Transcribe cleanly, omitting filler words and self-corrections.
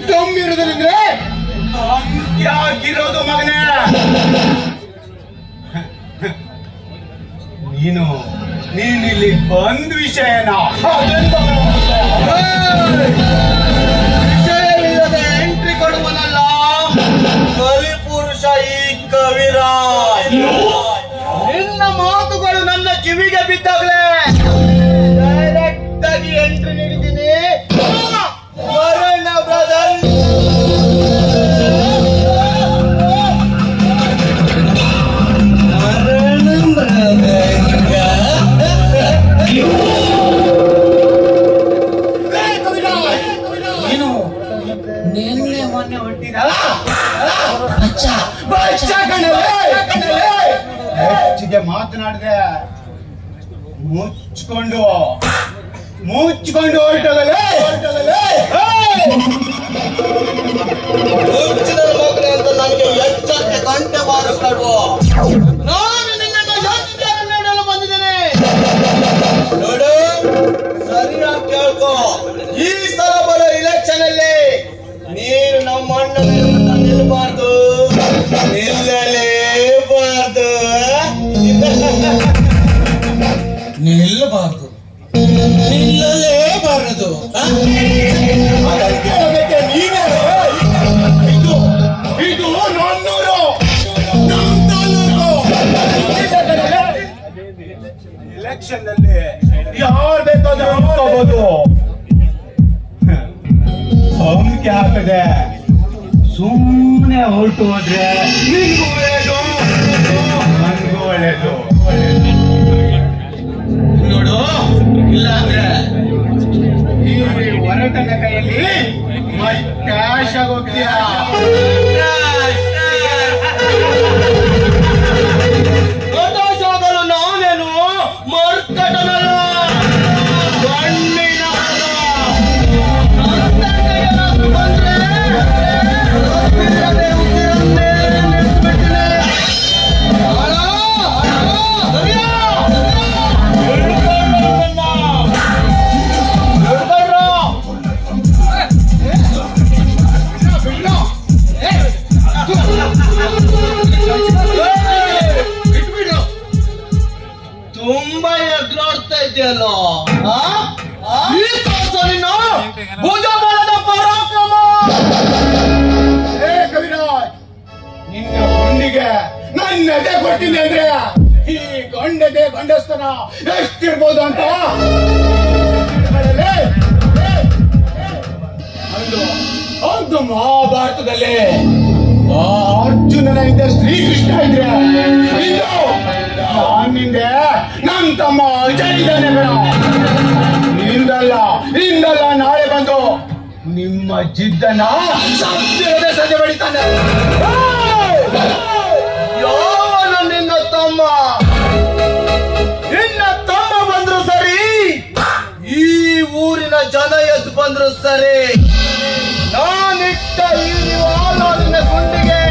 ತುಂಬಿರುವುದಂದ್ರೆ ಅಂತ್ಯಾಗಿರೋದು ಮಗನೇ. ನೀನಿಲ್ಲಿ ಬಂದ್ ವಿಷಯನ ವಿಷಯವಿಲ್ಲದೆ ಎಂಟ್ರಿ ಕೊಡುವನಲ್ಲ ಕಲಿಪುರುಷ ಈ ಕವಿರಾಜ್. ನಿನ್ನ ಮಾತುಗಳು ನನ್ನ ಕಿವಿಗೆ ಬಿದ್ದಾಗಲೇ ಡೈರೆಕ್ಟ್ ಆಗಿ ಎಂಟ್ರಿ ನೀಡಿದ್ದೀನಿ. ವರುಣ ಬ್ರದರ್, ನಿನ್ನೆ ಮೊನ್ನೆ ಹೊಂಟಿದ ಹೆಚ್ಚಿಗೆ ಮಾತನಾಡಿದೆ ಮುಚ್ಕೊಂಡು ಹೊರಟೋಗಲೇ. ಮುಚ್ಚಿದ ಮಗನೇ ಅಂತ ನನಗೆ ಎಚ್ಚರಿಕೆ ಗಂಟೆ ಬಾರಿಸ್ತಾಡುವ. ನಾನು ನಿನ್ನನ್ನು ಎಚ್ಚರ ನೀಡಲು ಬಂದಿದ್ದೇನೆ. ನೋಡು, ಸರಿಯಾಗಿ ಕೇಳ್ಕೊ. ಈ ಸಲ ಬರೋ ಇಲೆಕ್ಷನ್ ಅಲ್ಲಿ ನೀನು ನಮ್ಮ ಅಣ್ಣನ ನಿಲ್ಲಬಾರ್ದು, ನಿಲ್ಲಲೇಬಾರ್ದು. ನಿಲ್ಲಲೇಬಾರದು. ಅದಕ್ಕೆ ನೀನೇ ಇದು ನನ್ನೂರು, ನಮ್ಮ ತಾಲೂಕು. ಇಲೆಕ್ಷನ್ ಅಲ್ಲಿ ಯಾರು ಬೇಕಾದ್ರೂ ಹೋಗ್ಬೋದು. ಹೊಂಕೆ ಹಾಕದೆ ಸುಮ್ಮನೆ ಹೊರಟು ಹೋದ್ರೆ ನಿನ್ಗೂ ಒಳ್ಳೇದು, ನನ್ಗೂ ಒಳ್ಳೇದು. ನೋಡು, ಇಲ್ಲ ಅಂದ್ರೆ ಈ ಹೊರಟನ ಕೈಯಲ್ಲಿ ಕ್ಯಾಶ್ ಆಗೋಗ್ತೀಯ. ಆಗೋಲು ನಾನೇನು ಮರ್ಕಟನಲ್ಲ, ಗಣ್ಣಿನ ಬಂದ್ರೆ ತುಂಬಾ ಎಗ್ರಾಡ್ತಾ ಇದೆಯಲ್ಲ. ಭುಜ ಬಲದ ಪರಾಕ್ರಮ. ಕವಿರಾಜ್, ನಿನ್ನ ಗುಂಡಿಗೆ ನನ್ನ ಎದೆ ಕೊಟ್ಟಿದ್ದೆ ಅಂದ್ರೆ ಈ ಗಂಡದೆ ಗಂಡಸ್ತನ ಎಷ್ಟಿರ್ಬೋದು ಅಂತ ಒಂದು ಮಹಾಭಾರತದಲ್ಲಿ ಅರ್ಜುನನ ಹಿಂದೆ ಶ್ರೀಕೃಷ್ಣ ಇದ್ರೆ ನಿಂದೆ ನನ್ ತಮ್ಮ ಅಜಯ್ ಇದ್ದಾನೆ. ಇಂದಲ್ಲ ನಾಳೆ ಬಂದು ನಿಮ್ಮ ಜಿದ್ದನ ಸಂಜೆ ಬಡಿತಾನೆ. ಯಾವನ ನಿನ್ನ ತಮ್ಮ ಬಂದ್ರು ಸರಿ, ಈ ಊರಿನ ಜನ ಎದ್ದು ಬಂದ್ರು ಸರಿ, ನಾನಿಟ್ಟ ಈ ನಿನ್ನ ಗುಂಡಿಗೆ